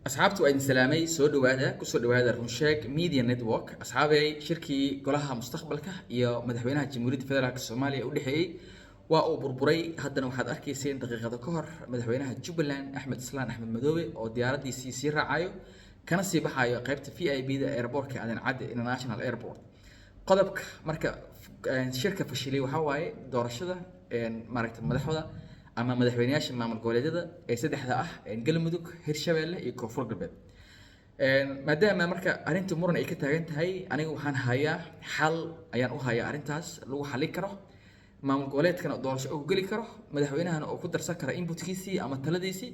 asxaabtu waa idin salaamay soo dhawaada kusoo dhawaada runsheeg media network asxaabay shirkii golaha mustaqbalka iyo madaxweynaha jamhuuriyadda federaalk soomaaliya u dhexeeyay waa uu burburay haddana waxaad arkayseen daqiiqado ka hor madaxweynaha jubbaland axmed islaan axmed madoobe oo diyaaradiisii sii raacayo kana sii baxayo qaybta VIP da airportka aadan cadde international airport qodobka marka shirka fashilay waxaa waaye doorashada maaragtay madaxda ama madaxweynayaasha maamul goboleedyada ee saddexda ah galmudug hirshabeelle iyo koonfur galbeed maadaama marka arrinta muran ay ka taagan tahay aniga waxaan hayaa xal ayaan u hayaa arrintaas lagu xallin karo maamul goboleedkana doorasho uu geli karo madaxweynahana uu ku darsan karo inputkiisii ama taladiisii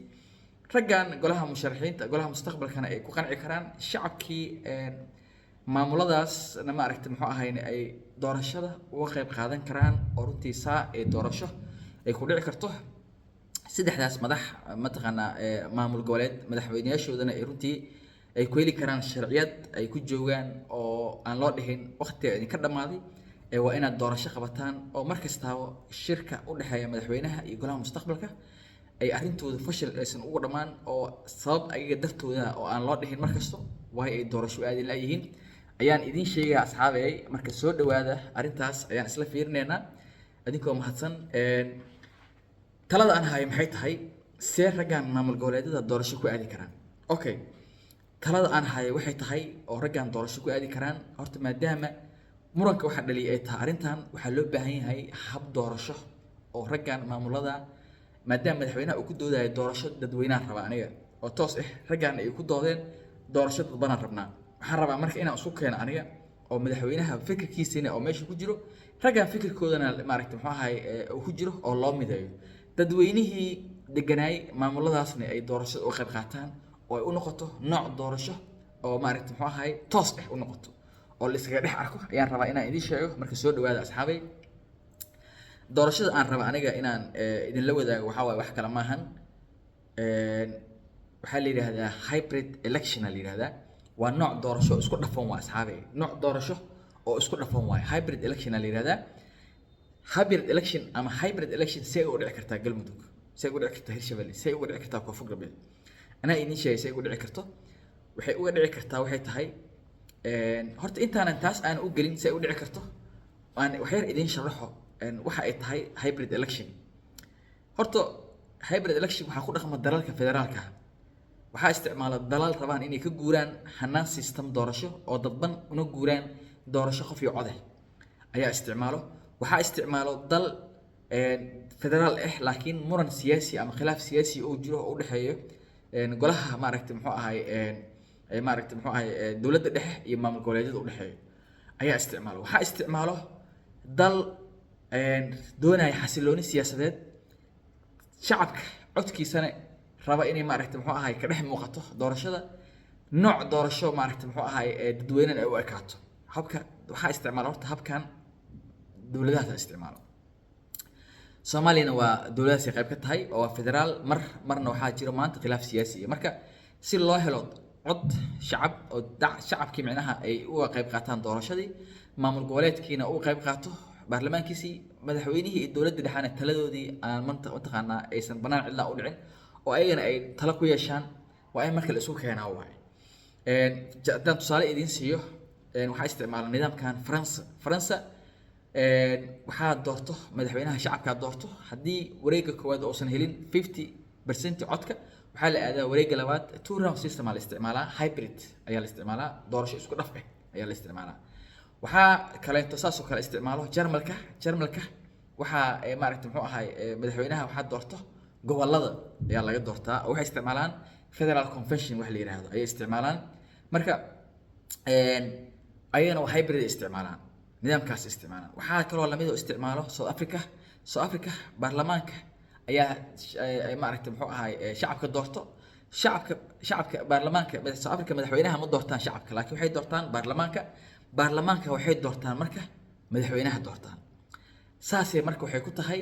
raggan golaha musharaxiinta golaha mustaqbalkana ay ku qanci karaan shacabkii maamuladaasna ma aragtay muxuu ahayne ay doorashada uga qayb qaadan karaan oo runtii saa ee doorasho ay ku dhici karto saddexdaas madax mataqaanaa maamul goboleed madaxweynayaashoodana ay runtii ay ku heli karaan sharciyad ay ku joogaan oo aan loo dhihin waqtiga idinka dhammaaday waa inaad doorasho qabataan oo mar kastaaba shirka u dhexeeya madaxweynaha iyo golaha mustaqbalka ay arrintooda fashil aysan ugu dhammaan oo sabab ayaga dartooda oo aan loo dhihin mar kasto waayo ay doorasho aadi laayihiin ayaan idiin sheegaya asxaabay marka soo dhawaada arrintaas ayaan isla fiirinaynaa adinkoo mahadsan talada aan hayo maxay tahay see raggan maamul goboleedyada doorasho ku aadi karaan okay talada aan hayo waxay tahay oo raggan doorasho ku aadi karaan horta maadaama muranka waxa dhaliyay ay tahay arrintan waxaa loo baahan yahay hab doorasho oo raggan maamulada maadaama madaxweynaha uu ku doodayo doorasho dadweynaha raba aniga oo toos ah raggan ay ku doodeen doorasho dadbanaan rabnaa waxaan rabaa marka inaan isku keeno aniga oo madaxweynaha fikirkiisina oo meesha ku jiro raggan fikirkoodana maaragtay muxuu ahay uu ku jiro oo loo mideeyo dadweynihii deganaay maamuladaasna ay doorashada uga qayb qaataan oo ay u noqoto nooc doorasho oo maaragtay muxuu ahay toos ah u noqoto oo la iskaga dhex arko ayaan rabaa inaan idiin sheego marka soo dhawaada asxaabay doorashada aan raba aniga inaan idinla wadaago waxaa waaye wax kale maahan waxaa la yidhaahdaa hybrid election la yidhaahdaa waa nooc doorasho isku dhafan waa asxaabay nooc doorasho oo isku dhafan waaye hybrid election la yidhaahdaa hybrid election ama hybrid election see uga dhici kartaa galmudug see uga dhici kartaa hirshabelle see uga dhici kartaa koonfur galbeed anaa idiin sheegay see uga dhici karto waxay uga dhici kartaa waxay tahay horta intaanan taas aan u gelin see u dhici karto aan waxyar idiin sharaxo waxa ay tahay hybrid election horta hybrid election waxaa ku dhaqma dalalka federaalka waxaa isticmaala dalal rabaan inay ka guuraan hanaan system doorasho oo dadban una guuraan doorasho qof iyo code ayaa isticmaalo waxaa isticmaalo dal federaal ah laakiin muran siyaasi ama khilaaf siyaasi oo jiro oo u dhexeeyo golaha maaragtay muxuu ahay maaragtay muxuu ahay dowladda dhexe iyo maamul goboleedyada u dhexeeyo ayaa isticmaalo waxaa isticmaalo dal doonaya xasilooni siyaasadeed shacabka codkiisana raba inay maaragtay muxuu ahay ka dhex muuqato doorashada nooc doorasho maaragtay muxuu ahay dadweynena ay u ekaato habka waxaa isticmaala horta habkan dowladahaas isticmaalo soomaaliyana waa dowladahaas qayb ka tahay oo waa federaal marna waxaa jiro maanta khilaaf siyaasi marka si loo helo cod shacab oo shacabkii micnaha ay uga qayb qaataan doorashadii maamul goboleedkiina uu qayb qaato baarlamaankiisii madaxweynihii iyo dowladda dhexaana taladoodii aan mataqaanaa aysan banaan cidlaa u dhicin oo ayagana ay talo ku yeeshaan waa in marka la isku keenaa waaye haddaan tusaale idiin siiyo waxaa isticmaala nidaamkan faransa waxaa doorto madaxweynaha shacabkaa doorto haddii wareegga koowaad uusan helin 50% codka waxaa la aadaa wareegga labaad two round system la isticmaalaa hybrid ayaa la isticmaalaa doorasho isku dhaf ah ayaa la isticmaalaa waxaa kaleeto saas oo kale isticmaalo jarmalka waxaa maaragtay muxuu ahay madaxweynaha waxaa doorto gobolada ayaa laga doortaa oo waxay isticmaalaan federal convention wax la yiraahdo ayay isticmaalaan marka ayagana waa hybrid isticmaalaan nidaamkaas isticmaalaan waxaa kaloo lamid oo isticmaalo South Africa baarlamaanka ayaa maaragtay muxuu ahay shacabka doorto shacabka baarlamaanka South Africa madaxweynaha ma doortaan shacabka laakiin waxay doortaan baarlamaanka waxay doortaan marka madaxweynaha doortaan saasay marka waxay ku tahay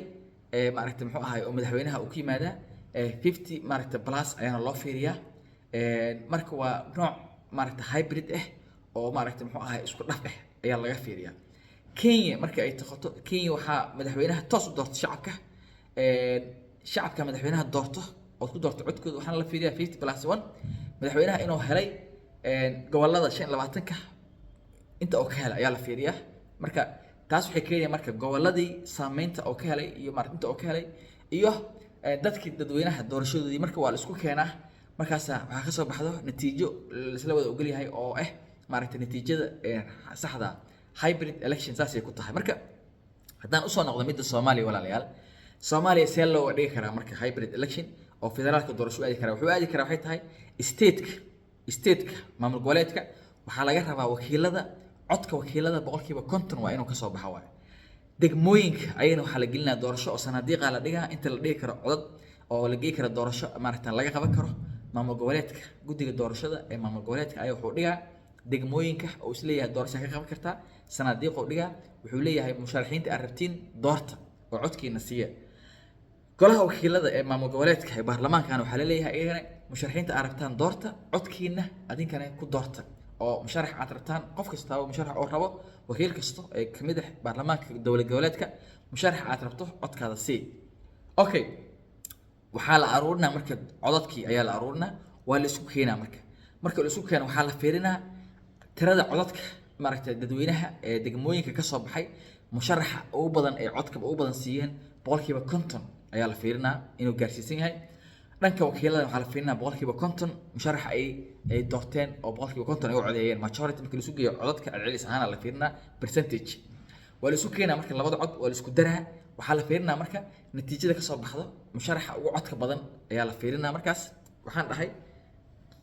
maaragtay muxuu ahay oo madaxweynaha uu ka yimaada 50 maaragtay plus ayaana loo fiiriyaa marka waa nooc maaragtay hybrid ah oo maaragtay muxuu ahay isku dhaf ah ayaa laga fiiriyaa Kenya marka ay taqato Kenya waxaa madaxweynaha toos u doorto shacabka madaxweynaha doorto oo ku doorto codkooda waxaan la fiiriyaa 50+1 madaxweynaha inuu helay gobolada 25 inta oo ka helay ayaa la fiiriyaa marka taas waxay keenaysaa marka goboladii saameynta oo ka helay iyo maarinta oo ka helay iyo dadkii dadweynaha doorashadoodii marka waa la isku keenaa markaas waxa ka soo baxdo natiijo isla wada ogol yahay oo maarinta natiijada saxda hybrid election saasay ku tahay marka haddaan u soo noqdo midda Soomaaliya walaalayaal Soomaaliya see loo dhigi karaa marka hybrid election oo federaalka doorasho aadi karaa wuxuu aadi karaa waxay tahay state-ka maamul goboleedka waxaa laga rabaa wakiilada codka wakiilada 50% waa inuu ka soo baxo waay degmooyinka ayana waxaa la gelinayaa doorasho oo sanadiiqa la dhigaa inta la dhigi karo codad oo la geey karo doorasho maalintan laga qaban karo maamul goboleedka guddiga doorashada ee maamul goboleedka ayaa wuxuu dhigaa degmooyinka oo isleeyahay doorasho ka qaban kartaa sanadiiq oo dhigaa wuxuu leeyahay musharaxiinta arabtiin doorta oo codkiina siiya golaha wakiilada ee maamul goboleedka ee baarlamaankan waxaa la leeyahay iyagana musharaxiinta arabtaan doorta codkiina adinkana ku doorta oo musharax aad rabtaan qof kasta oo musharax oo rabo wakiil kasta ee kamid ah baarlamaanka dowlad goboleedka musharax aad rabto codkaada sii okay waxaa la aruurinaa marka codadkii ayaa la aruurinaa waa la isku keenaa marka la isku keeno waxaa la fiirinaa tirada codadka maaragtay dadweynaha ee degmooyinka ka soo baxay musharaxa ugu badan ee codka ugu badan siiyeen 50% ayaa la fiirinaa inuu gaarsiisan yahay dhanka wakiilada waxaa la fiirinaa 50% musharaxa ay doorteen oo 50% ay u codeeyeen majority marka la isku geeyo codadka celcelis ahaan la fiirinaa percentage waa la isku keenaa marka labada cod waa la isku daraa waxaa la fiirinaa marka natiijada ka soo baxdo musharaxa ugu codka badan ayaa la fiirinaa markaas waxaan dhahay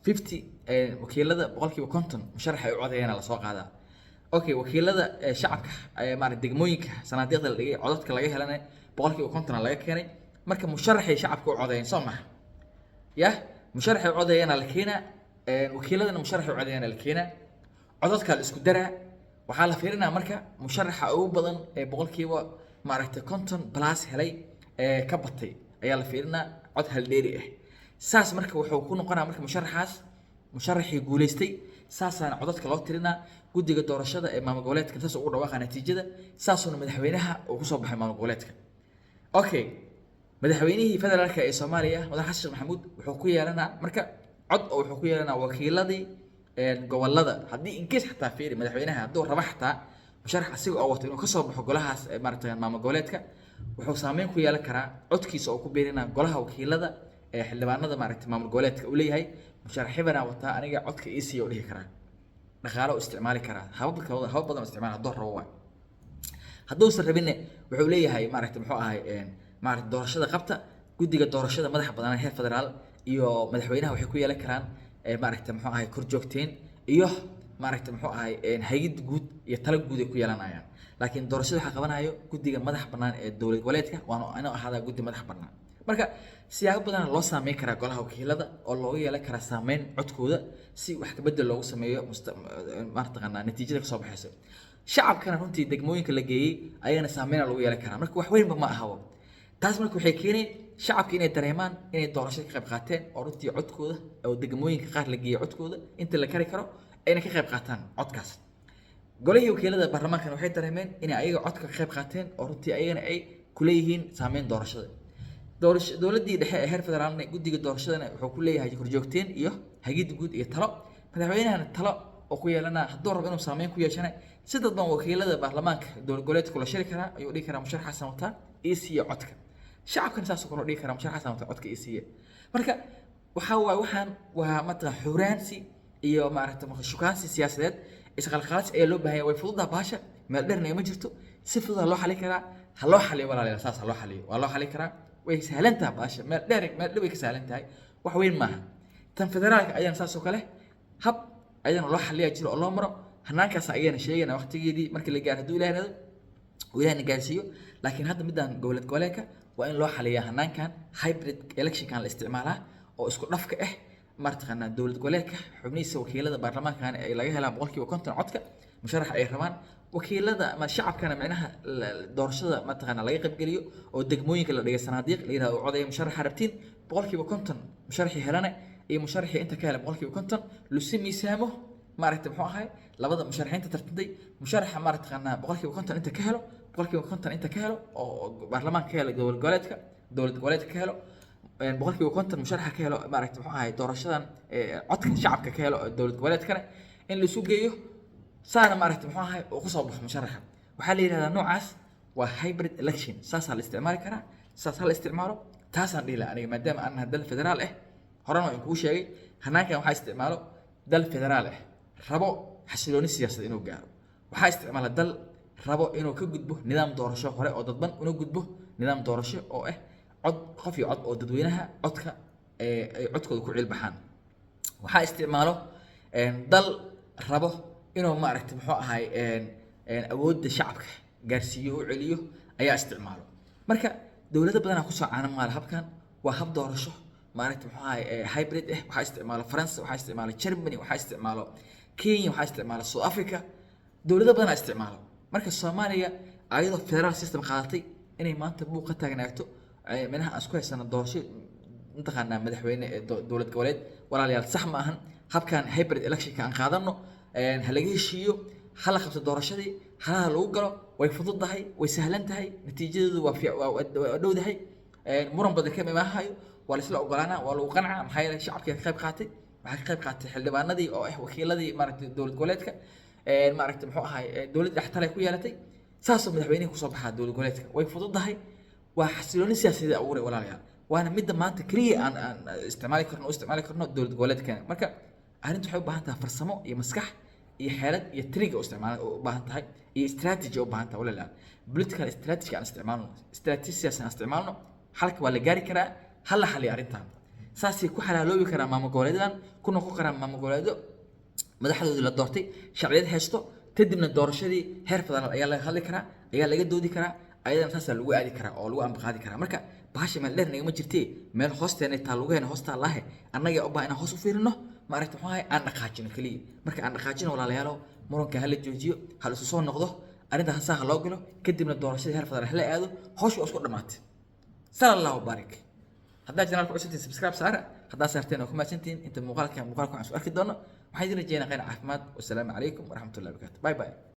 50 wakiilada 50% musharaxa ay u codeeyeen la soo qaadaa okay wakiilada shacabka ay maarag degmooyinka sanadiiqda la dhigay codadka laga helanay 50% laga keenay marka musharaxay shacabka u codeeyeen soo ma ya musharaxay u codeeyeen la keenaa wakiiladana musharaxay u codeeyeen la keenaa codadka la isku daraa waxaa la fiirinaa marka musharaxa ugu badan ee 50% maaragtay 50 plus helay ka batay ayaa la fiirinaa cod hal dheeri ah saas marka wuxuu ku noqonaa marka musharaxii guuleystay saasana codadka loo tirinaa guddiga doorashada ee maamul goboleedka saas ugu dhawaaqaa natiijada saasuna madaxweynaha uu ku soo baxay maamul goboleedka okay madaxweynihii federaalka ee Soomaaliya madax xasan maxamuud wuxuu ku yeelanaa marka cod oo wuxuu ku yeelanaa wakiiladii gobolada haddii in case xataa fiiri madaxweynaha hadduu rabo xataa musharax asiga oo wato inuu ka soo baxo golahaas maaragtay maamul goboleedka wuxuu saameyn ku yeelan karaa codkiisa oo ku beerinaa golaha wakiilada ee xildhibaanada maaragtay maamul goboleedka uu leeyahay musharaxibana wata aniga codka EC oo dhihi karaa dhaqaale oo isticmaali karaa habab badan oo isticmaal hadduu rabo waa hadduu sarabine wuxuu leeyahay maaragtay muxuu ahay maaragtay doorashada qabta guddiga doorashada madaxa badan heer federaal iyo madaxweynaha waxay ku yeelan karaan maaragtay muxuu ahay korjoogteen iyo maaragtay muxuu ahay hay'ad guud iyo talo guud ay ku yeelanayaan laakiin doorashada waxa qabanayo guddiga madaxa banaan ee dowlad goboleedka waana inuu ahaada guddi madaxa banaan marka siyaabo badan loo saameyn karaa golaha wakiilada oo loogu yeelan karaa saameyn codkooda si wax ka bedel loogu sameeyo maaragtay natiijada ka soo baxaysa shacabkana runtii degmooyinka la geeyay ayana saameyn lagu yeelan karaa marka wax weyn ma aha taas marka waxay keenay shacabka inay dareemaan inay doorashada ka qayb qaateen oo runtii codkooda oo degmooyinka qaar la geeyay codkooda inta la kari karo ayna ka qayb qaataan codkaas golihii wakiilada baarlamaanka waxay dareemeen inay ayaga codka ka qayb qaateen oo runtii ayagana ay ku leeyihiin saameyn doorashada dowladii dhexe ee heer federaalna guddiga doorashadana wuxuu ku leeyahay korjoogteen iyo hagid guud iyo talo madaxweynahana talo oo ku yeelana hadduu rabo inuu saameyn ku yeeshana si dadban wakiilada baarlamaanka dowlad goboleedka la shiri karaa ayuu dhigi karaa musharax xasan wata EC codka shacabkan saas oo dhigi karaa musharax xasan wata codka EC marka waxaan waa mata xuraansi iyo maaragtay shukaansi siyaasadeed isqalqalas ee loo baahan yahay way fududaa baasha meel dheerna ma jirto si fudud loo xalin karaa ha loo xaliyo walaalayaal saas loo xaliyo waa loo xalin karaa way sahlan tahay baasha meel dheer way ka sahlan tahay wax weyn maaha tan federaalka ayaan saas oo kale hab ayaan loo xaliyaa jiro oo loo maro hanaankaas ayaan sheegayna waqtigeedii markii la gaaro haduu Ilaahay gaarsiiyo laakiin hadda midaan dowlad goboleedka waa in loo xaliyaa hanaankan hybrid election kan la isticmaalaa oo isku dhafka ah martaqana dowlad goboleedka xubnihiisa wakiilada baarlamaanka ay laga helaa 50% codka musharax ay rabaan wakiilada ama shacabkana macnaha doorashada martaqana laga qayb galiyo oo degmooyinka la dhigay sanadiiq la yiraahdo codeey musharax rabtiin 50% musharaxi helana iyo musharaxi inta ka hela 50% lusi miisaamo maaragtay muxuu ahay labada musharaxiinta tartantay musharaxa maaragtay 50% inta ka helo 50% inta ka helo oo baarlamaanka ka helo dowlad goboleedka ka helo boqolkiiba konton musharaxa ka helo maaragtay muxuu ahay doorashadan codka shacabka ka helo dowlad goboleedkana in la isu geeyo saana maaragtay muxuu ahay oo ku soo baxo musharaxa waxaa la yidhahdaa noocaas waa hybrid election saasaa la isticmaali karaa saasaa la isticmaalo taasaan dhihi lahaa aniga maadaama aan nahay dal federaal ah horena waan kuu sheegay hanaankan waxaa isticmaalo dal federaal ah rabo xasilooni siyaasadeed inuu gaaro waxaa isticmaala dal rabo inuu ka gudbo nidaam doorasho hore oo dadban una gudbo nidaam doorasho oo ah cod qof iyo cod oo dadweynaha codka ay codkooda ku cilbaxaan waxaa isticmaalo dal rabo inuu maaragtay muxuu ahay awoodda shacabka gaarsiiyo u celiyo ayaa isticmaalo marka dowlado badanaa kusoo caana maala habkan waa hab doorasho maaragtay muxuu ahay hybrid ah waxaa isticmaalo faransa waxaa isticmaalo germany waxaa isticmaalo kenya waxaa isticmaalo south africa dowlado badanaa isticmaalo marka soomaaliya ayadoo federal system qaadatay inay maanta buuq ka taagnaagto minaha aan isku haysano doorasho mataqaanaa madaxweyne dowlad goboleed walaalayaal sax ma ahan habkan hybrid electionka aan qaadano ha laga heshiiyo ha la qabto doorashadii halaha lagu galo way fududahay way sahlan tahay natiijadeedu waa dhowdahay muran badan kama imaahayo waa laisla ogolaanaa waa lagu qancaa maxaa yeelay shacabkii ka qayb qaatay waxaa ka qayb qaatay xildhibaanadii oo ah wakiiladii maaragtay dowlad goboleedka maaragtay muxuu ahay dowladda dhextale ku yeelatay saasoo madaxweynihi kusoo baxaa dowlad goboleedka way fududahay waa xasilooni siyaasadeed abuuray walaalayaal waana midda maanta keliya aan isticmaali karno dowlad goboleedkeena marka arrintu waxay u baahan tahay farsamo iyo maskax iyo xeelad iyo triga u baahan tahay iyo strategy u baahan tahay walaalayaal political strategy aan isticmaalno strategy siyaasi aan isticmaalno xalka waa la gaari karaa hal la xaliyo arrintan saasay ku xalaaloobi karaa maamul goboleedadan ku noqon karaa maamul goboleedo madaxdoodii la doortay sharciyad haysto kadibna doorashadii heer federaal ayaa laga hadli karaa ayaa laga doodi karaa ayadana saasaa lagu aadi karaa oo lagu ambaqaadi karaa marka bahasha meel dheer nagama jirtee meel hoosteena taa lugaheena hoostaa lahe annaga u baahan inaan hoos u fiirino maaragtay muxuu ahay aan dhaqaajino keliya marka aan dhaqaajino walaalayaalow muranka hala joojiyo hal isu soo noqdo arrintaas saa ha loo galo kadibna doorashadii heer federaal hala aado hawshu waa isku dhammaatay sala allahu baarik haddaa janaalka cusubtiin subscribe saara haddaa saarteen oo ku mahadsantihiin inta muuqaalka waxaan isku arki doono waxaan idin rajeynaa khayr caafimaad wasalaamu calaykum waraxmatullahi wabarakaatu bye bye